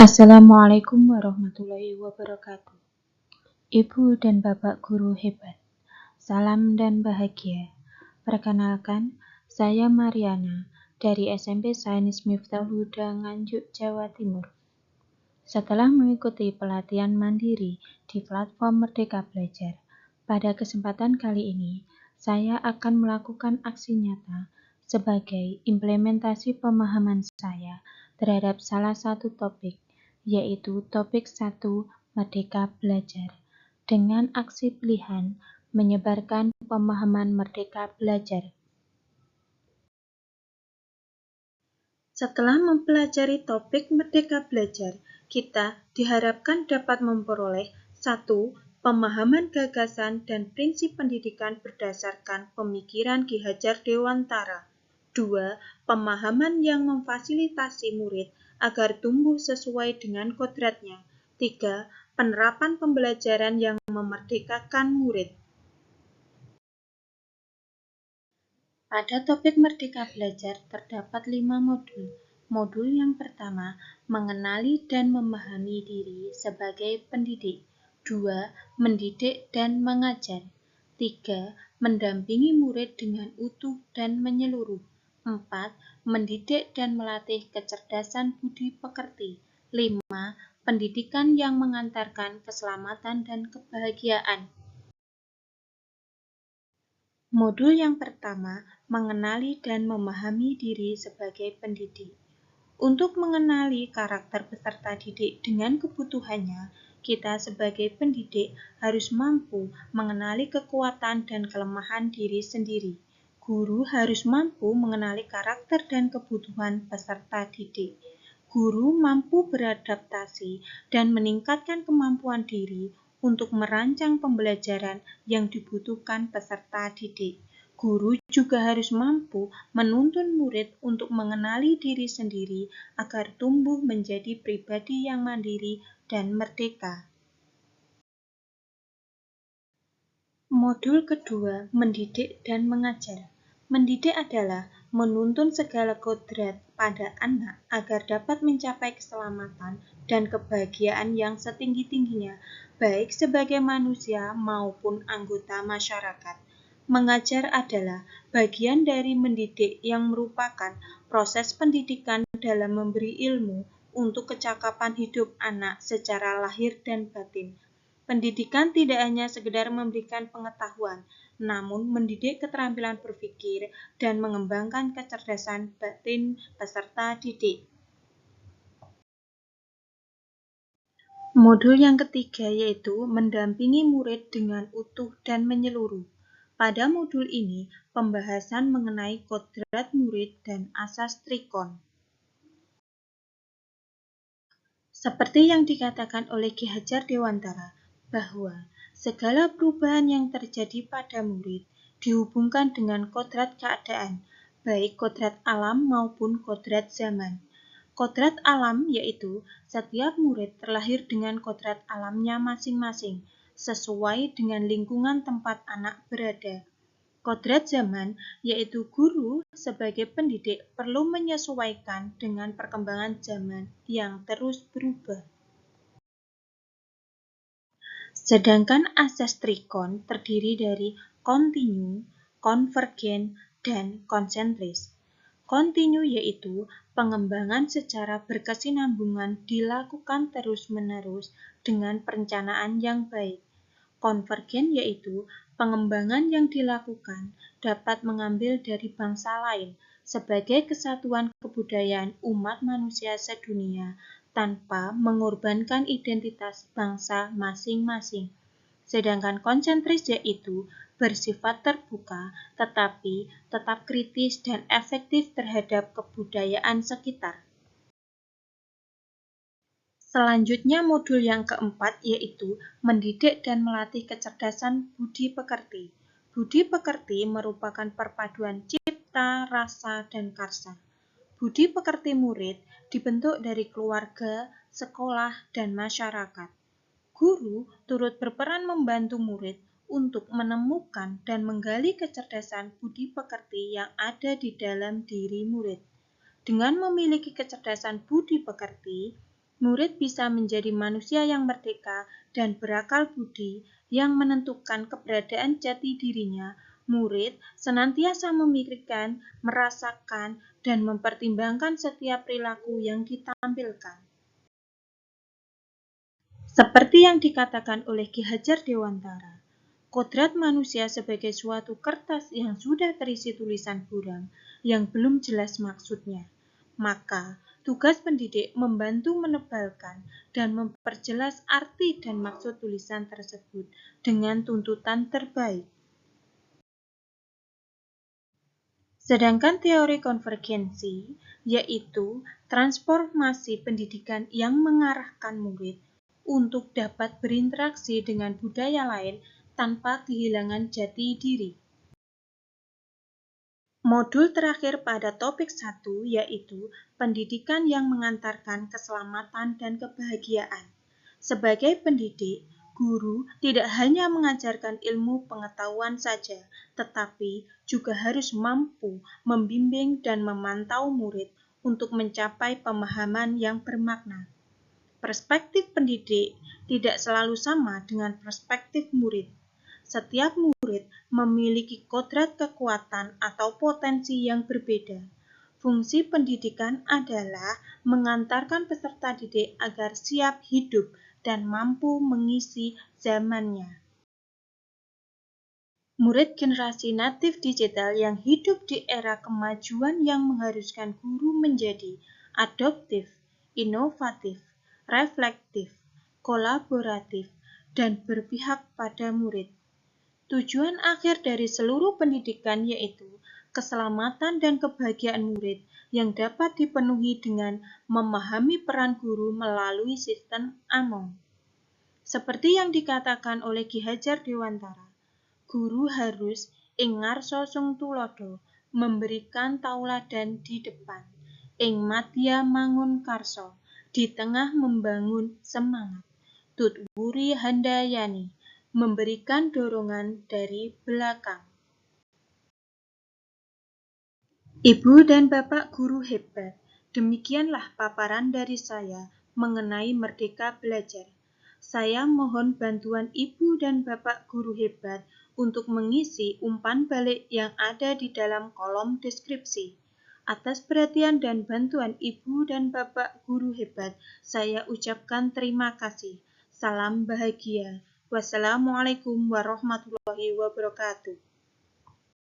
Assalamualaikum warahmatullahi wabarakatuh. Ibu dan Bapak guru hebat, salam dan bahagia. Perkenalkan, saya Mariana dari SMP Sains Miftahul Huda Nganjuk, Jawa Timur. Setelah mengikuti pelatihan mandiri di platform Merdeka Belajar, pada kesempatan kali ini, saya akan melakukan aksi nyata sebagai implementasi pemahaman saya terhadap salah satu topik, yaitu topik 1 Merdeka Belajar, dengan aksi pilihan menyebarkan pemahaman Merdeka Belajar. Setelah mempelajari topik Merdeka Belajar, kita diharapkan dapat memperoleh 1. Pemahaman gagasan dan prinsip pendidikan berdasarkan pemikiran Ki Hajar Dewantara. 2. Pemahaman yang memfasilitasi murid agar tumbuh sesuai dengan kodratnya. 3. Penerapan pembelajaran yang memerdekakan murid. Pada topik Merdeka Belajar terdapat 5 modul. Modul yang pertama, mengenali dan memahami diri sebagai pendidik. 2. Mendidik dan mengajar. 3. Mendampingi murid dengan utuh dan menyeluruh. 4. Mendidik dan melatih kecerdasan budi pekerti. 5. Pendidikan yang mengantarkan keselamatan dan kebahagiaan. Modul yang pertama, mengenali dan memahami diri sebagai pendidik. Untuk mengenali karakter peserta didik dengan kebutuhannya, kita sebagai pendidik harus mampu mengenali kekuatan dan kelemahan diri sendiri. Guru harus mampu mengenali karakter dan kebutuhan peserta didik. Guru mampu beradaptasi dan meningkatkan kemampuan diri untuk merancang pembelajaran yang dibutuhkan peserta didik. Guru juga harus mampu menuntun murid untuk mengenali diri sendiri agar tumbuh menjadi pribadi yang mandiri dan merdeka. Modul kedua, mendidik dan mengajar. Mendidik adalah menuntun segala kodrat pada anak agar dapat mencapai keselamatan dan kebahagiaan yang setinggi-tingginya, baik sebagai manusia maupun anggota masyarakat. Mengajar adalah bagian dari mendidik yang merupakan proses pendidikan dalam memberi ilmu untuk kecakapan hidup anak secara lahir dan batin. Pendidikan tidak hanya sekedar memberikan pengetahuan, namun mendidik keterampilan berpikir dan mengembangkan kecerdasan batin peserta didik. Modul yang ketiga yaitu mendampingi murid dengan utuh dan menyeluruh. Pada modul ini, pembahasan mengenai kodrat murid dan asas Trikon. Seperti yang dikatakan oleh Ki Hajar Dewantara, bahwa segala perubahan yang terjadi pada murid dihubungkan dengan kodrat keadaan, baik kodrat alam maupun kodrat zaman. Kodrat alam yaitu setiap murid terlahir dengan kodrat alamnya masing-masing, sesuai dengan lingkungan tempat anak berada. Kodrat zaman yaitu guru sebagai pendidik perlu menyesuaikan dengan perkembangan zaman yang terus berubah. Sedangkan asas Trikon terdiri dari kontinu, konvergen, dan konsentris. Kontinu yaitu pengembangan secara berkesinambungan dilakukan terus-menerus dengan perencanaan yang baik. Konvergen yaitu pengembangan yang dilakukan dapat mengambil dari bangsa lain sebagai kesatuan kebudayaan umat manusia sedunia tanpa mengorbankan identitas bangsa masing-masing. Sedangkan konsentris yaitu bersifat terbuka tetapi tetap kritis dan efektif terhadap kebudayaan sekitar. Selanjutnya modul yang keempat yaitu mendidik dan melatih kecerdasan budi pekerti. Budi pekerti merupakan perpaduan cipta, rasa, dan karsa. Budi pekerti murid dibentuk dari keluarga, sekolah, dan masyarakat. Guru turut berperan membantu murid untuk menemukan dan menggali kecerdasan budi pekerti yang ada di dalam diri murid. Dengan memiliki kecerdasan budi pekerti, Murid bisa menjadi manusia yang merdeka dan berakal budi yang menentukan keberadaan jati dirinya. Murid senantiasa memikirkan, merasakan, dan mempertimbangkan setiap perilaku yang ditampilkan. Seperti yang dikatakan oleh Ki Hajar Dewantara, kodrat manusia sebagai suatu kertas yang sudah terisi tulisan buram yang belum jelas maksudnya. Maka, tugas pendidik membantu menebalkan dan memperjelas arti dan maksud tulisan tersebut dengan tuntutan terbaik. Sedangkan teori konvergensi, yaitu transformasi pendidikan yang mengarahkan murid untuk dapat berinteraksi dengan budaya lain tanpa kehilangan jati diri. Modul terakhir pada topik 1 yaitu pendidikan yang mengantarkan keselamatan dan kebahagiaan. Sebagai pendidik, guru tidak hanya mengajarkan ilmu pengetahuan saja, tetapi juga harus mampu membimbing dan memantau murid untuk mencapai pemahaman yang bermakna. Perspektif pendidik tidak selalu sama dengan perspektif murid. Setiap murid memiliki kodrat kekuatan atau potensi yang berbeda. Fungsi pendidikan adalah mengantarkan peserta didik agar siap hidup dan mampu mengisi zamannya. Murid generasi natif digital yang hidup di era kemajuan yang mengharuskan guru menjadi adaptif, inovatif, reflektif, kolaboratif, dan berpihak pada murid. Tujuan akhir dari seluruh pendidikan yaitu keselamatan dan kebahagiaan murid yang dapat dipenuhi dengan memahami peran guru melalui sistem ANOM. Seperti yang dikatakan oleh Ki Hajar Dewantara, guru harus ing ngarsa sung tulodo, memberikan tauladan di depan, ing madya mangun karso, di tengah membangun semangat, tutwuri handayani, memberikan dorongan dari belakang. Ibu dan Bapak guru hebat, demikianlah paparan dari saya mengenai Merdeka Belajar. Saya mohon bantuan Ibu dan Bapak guru hebat untuk mengisi umpan balik yang ada di dalam kolom deskripsi. Atas perhatian dan bantuan Ibu dan Bapak guru hebat, saya ucapkan terima kasih. Salam bahagia. Wassalamualaikum warahmatullahi wabarakatuh.